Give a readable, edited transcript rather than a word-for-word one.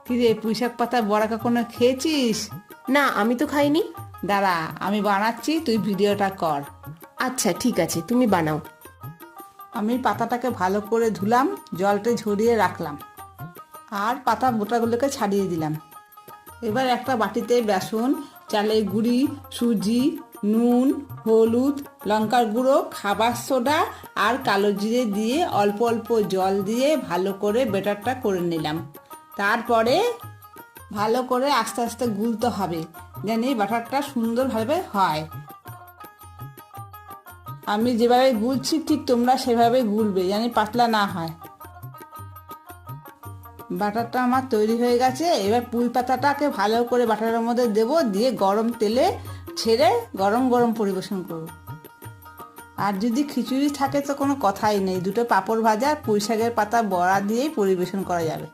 কিরে, পুঁইশাক পাতা বড়া কখনো খেয়েছিস? না, আমি তো খাইনি। দাঁড়া, আমি বানাচ্ছি, তুই ভিডিওটা কর। আচ্ছা ঠিক আছে, তুমি বানাও। আমি পাতাটাকে ভালো করে ধুলাম, জলটা ঝরিয়ে রাখলাম, আর পাতা বোটাগুলোকে ছাড়িয়ে দিলাম। এবার একটা বাটিতে বেসন, চালের গুঁড়ি, সুজি, নুন, হলুদ, লঙ্কার গুঁড়ো, খাবার সোডা আর কালো জিরে দিয়ে অল্প অল্প জল দিয়ে ভালো করে ব্যাটারটা করে নিলাম। তারপরে ভালো করে আস্তে আস্তে গুলতে হবে, যেন এই ব্যাটারটা সুন্দরভাবে হয়। আমি যেভাবে গুলছি ঠিক তোমরা সেভাবে গুলবে, যেন পাতলা না হয়। বাটারটা আমার তৈরি হয়ে গেছে। এবার পুঁই পাতাটাকে ভালো করে বাটারের মধ্যে দেবো, দিয়ে গরম তেলে ছেড়ে গরম গরম পরিবেশন করব। আর যদি খিচুড়ি থাকে তো কোনো কথাই নেই, দুটো পাঁপড় ভাজা পুঁই শাকের পাতা বড়া দিয়েই পরিবেশন করা যাবে।